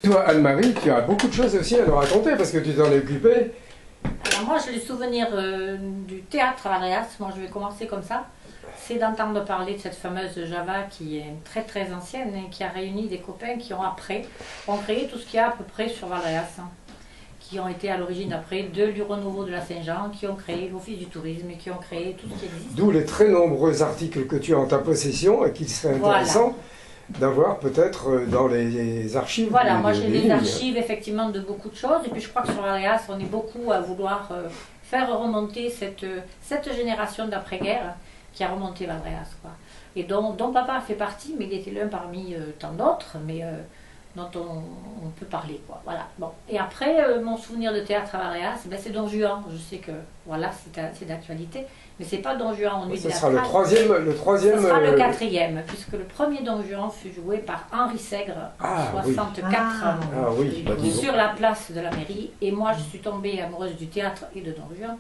Toi, Anne-Marie, tu as beaucoup de choses aussi à nous raconter parce que tu t'en es occupée. Alors moi, j'ai le souvenir du théâtre à Valréas. Moi, je vais commencer comme ça. C'est d'entendre parler de cette fameuse Java qui est très très ancienne et qui a réuni des copains qui ont créé tout ce qu'il y a à peu près sur Valréas, hein, qui ont été à l'origine après de l'Uro-Nouveau de la Saint-Jean, qui ont créé l'Office du tourisme et qui ont créé tout ce qui existe. D'où les très nombreux articles que tu as en ta possession et qu'il serait intéressant d'avoir peut-être dans les archives. Voilà, moi j'ai des archives effectivement de beaucoup de choses, et puis je crois que sur Valréas, on est beaucoup à vouloir faire remonter cette génération d'après-guerre qui a remonté Valréas, quoi. Et dont papa a fait partie, mais il était l'un parmi tant d'autres, mais dont on peut parler, quoi. Voilà. Bon. Et après, mon souvenir de théâtre à Valréas, ben, c'est Don Juan. Je sais que voilà, c'est d'actualité, mais c'est pas Don Juan en nuit Ce théâtrale. sera le troisième. Ce sera le quatrième, puisque le premier Don Juan fut joué par Henri Sègre en 64 sur la place de la mairie. Et moi, je suis tombée amoureuse du théâtre et de Don Juan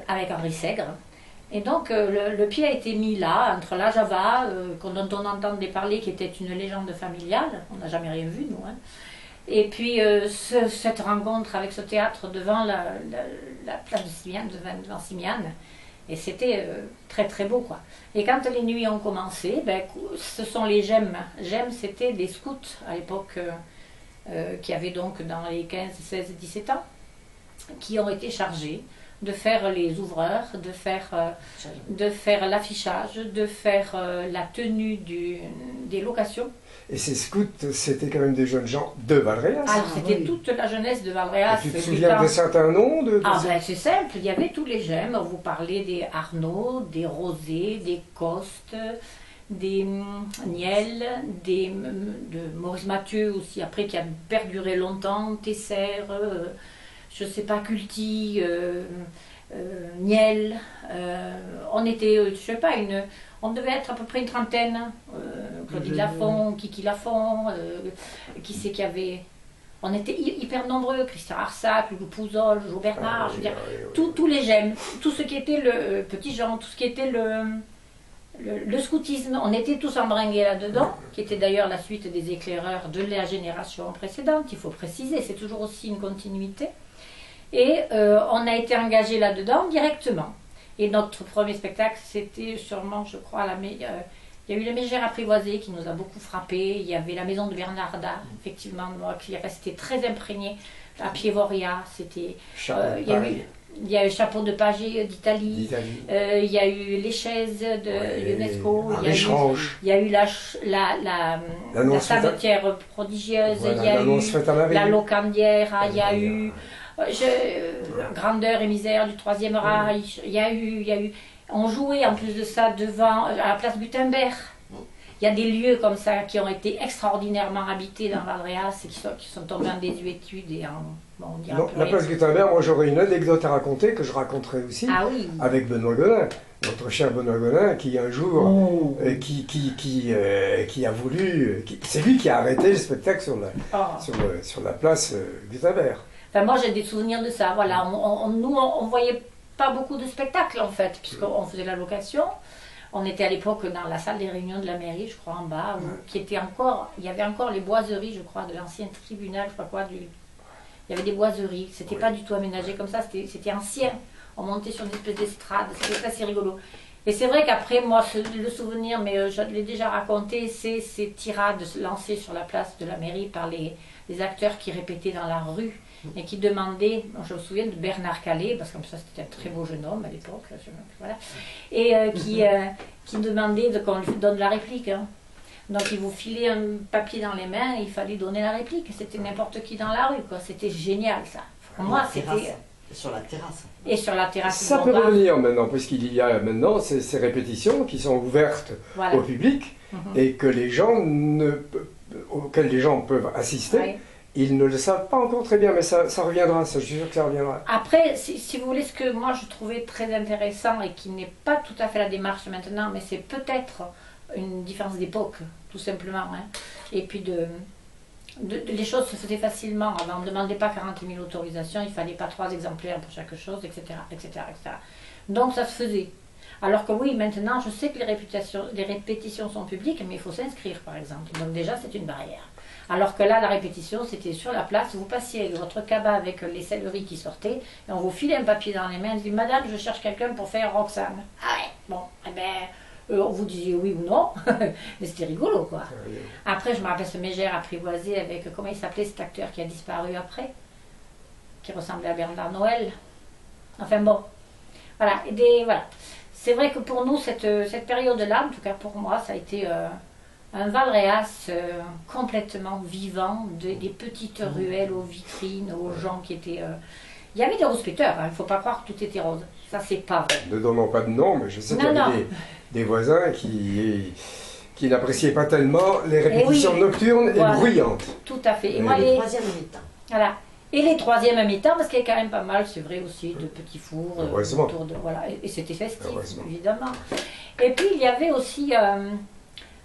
avec Henri Sègre. Et donc le pied a été mis là, entre la Java, dont on entendait parler, qui était une légende familiale, on n'a jamais rien vu nous, hein. Et puis cette rencontre avec ce théâtre devant la place de Simiane, devant Simiane, et c'était très très beau, quoi. Et quand les nuits ont commencé, ben, ce sont les GEM. GEM, c'était des scouts à l'époque, qui avaient donc dans les 15, 16, 17 ans, qui ont été chargés de faire les ouvreurs, de faire l'affichage, de faire la tenue des locations. Et ces scouts, c'était quand même des jeunes gens de Valréas. Alors c'était toute la jeunesse de Valréas. Et tu te souviens de certains noms ben, c'est simple, il y avait tous les gemmes. Vous parlez des Arnaud, des Rosé, des Coste, des Niel, de Maurice Mathieu aussi, après qui a perduré longtemps, Tesser, je sais pas, Culti, Niel, on était, je sais pas, on devait être à peu près une trentaine, Claudie Lafont, Kiki Lafont, qui c'est qu'il y avait, on était hyper nombreux, Christian Arsac, Loulou Pouzol, Jo Bernard, je veux dire, tous les gemmes, tout ce qui était le Petit Jean, tout ce qui était le scoutisme, on était tous embringués là-dedans, qui était d'ailleurs la suite des éclaireurs de la génération précédente, il faut préciser, c'est toujours aussi une continuité. Et on a été engagés là-dedans directement. Et notre premier spectacle, c'était sûrement, je crois, il y a eu la Mégère apprivoisée qui nous a beaucoup frappé. Il y avait la maison de Bernarda, effectivement, moi, qui est restée très imprégnée à Piévoria. C'était, il y a eu Chapeau de Pagé d'Italie, il y a eu les chaises de l'UNESCO, il y a eu la savetière prodigieuse, il y a eu la locandière, il y a eu Grandeur et misère du Troisième Reich, il y a eu, on jouait en plus de ça devant, à la place Gutenberg. Il y a des lieux comme ça qui ont été extraordinairement habités dans Valréas et qui sont tombés en désuétude et en... Bon, la place Gutenberg, moi j'aurais une anecdote à raconter, que je raconterai aussi, avec Benoît Godin, notre cher Benoît Godin, qui un jour, qui a voulu, c'est lui qui a arrêté le spectacle sur la place Gutenberg. Enfin, moi j'ai des souvenirs de ça, voilà, nous on voyait pas beaucoup de spectacles en fait, puisqu'on faisait la location. On était à l'époque dans la salle des réunions de la mairie, je crois, en bas, qui était encore, il y avait encore les boiseries, je crois, de l'ancien tribunal, je crois quoi, il y avait des boiseries, c'était pas du tout aménagé comme ça, c'était ancien. On montait sur une espèce d'estrade, c'était assez rigolo. Et c'est vrai qu'après, moi, le souvenir, mais je l'ai déjà raconté, c'est ces tirades lancées sur la place de la mairie par les acteurs qui répétaient dans la rue et qui demandaient, je me souviens de Bernard Calais, parce que comme ça c'était un très beau jeune homme à l'époque, voilà, et qui demandait qu'on lui donne la réplique. Hein. Donc il vous filait un papier dans les mains et il fallait donner la réplique. C'était n'importe qui dans la rue, quoi. C'était génial ça. Pour moi c'était... Sur la terrasse. Et sur la terrasse. Ça peut revenir maintenant, puisqu'il y a maintenant ces répétitions qui sont ouvertes au public et que auxquelles les gens peuvent assister. Oui. Ils ne le savent pas encore très bien, mais ça reviendra, je suis sûr que ça reviendra. Après, si vous voulez, ce que moi je trouvais très intéressant et qui n'est pas tout à fait la démarche maintenant, mais c'est peut-être une différence d'époque, tout simplement. Hein. Et puis les choses se faisaient facilement. Avant, on ne demandait pas 40 000 autorisations, il ne fallait pas 3 exemplaires pour chaque chose, etc., etc., etc. Donc ça se faisait. Alors que oui, maintenant, je sais que les répétitions sont publiques, mais il faut s'inscrire, par exemple. Donc déjà, c'est une barrière. Alors que là, la répétition, c'était sur la place, vous passiez avec votre cabas avec les céleris qui sortaient, et on vous filait un papier dans les mains, on dit, madame, je cherche quelqu'un pour faire Roxane. Ah ouais, bon, eh ben, on vous disait oui ou non, mais c'était rigolo, quoi. Après, je me rappelle ce Mégère apprivoisé avec, comment il s'appelait cet acteur qui a disparu après, qui ressemblait à Bernard Noël. Enfin bon, voilà, voilà. C'est vrai que pour nous, cette période-là, en tout cas pour moi, ça a été un Valréas complètement vivant, des petites ruelles aux vitrines, aux gens qui étaient... Il y avait des rouspéteurs, il ne faut pas croire que tout était rose. Ça, c'est pas vrai. Ne donnons pas de nom, mais je sais qu'il y avait des voisins qui n'appréciaient pas tellement les répétitions nocturnes et bruyantes. Tout à fait. Et moi, les troisièmes mi-temps. Voilà. Et les troisièmes à mi-temps, parce qu'il y a quand même pas mal, c'est vrai aussi, de petits fours autour de... Voilà. Et c'était festif, évidemment. Et puis, il y avait aussi...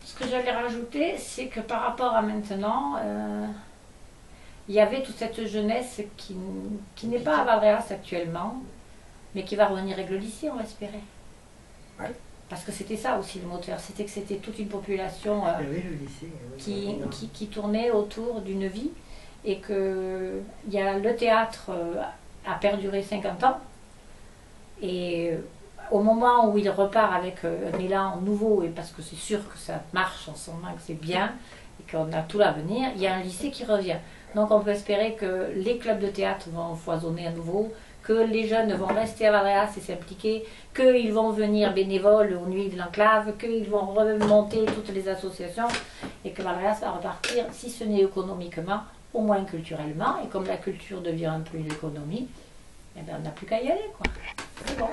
ce que j'allais rajouter, c'est que par rapport à maintenant... il y avait toute cette jeunesse qui n'est pas à Valréas actuellement, mais qui va revenir avec le lycée, on va espérer. Ouais. Parce que c'était ça aussi le moteur, c'était que c'était toute une population qui tournait autour d'une vie, et que le théâtre a perduré 50 ans, et au moment où il repart avec un élan nouveau, et parce que c'est sûr que ça marche en ce moment, que c'est bien, et qu'on a tout l'avenir, il y a un lycée qui revient. Donc on peut espérer que les clubs de théâtre vont foisonner à nouveau, que les jeunes vont rester à Valréas et s'impliquer, qu'ils vont venir bénévoles aux nuits de l'enclave, qu'ils vont remonter toutes les associations, et que Valréas va repartir, si ce n'est économiquement, au moins culturellement. Et comme la culture devient un peu une économie, eh bien, on n'a plus qu'à y aller, quoi. C'est bon.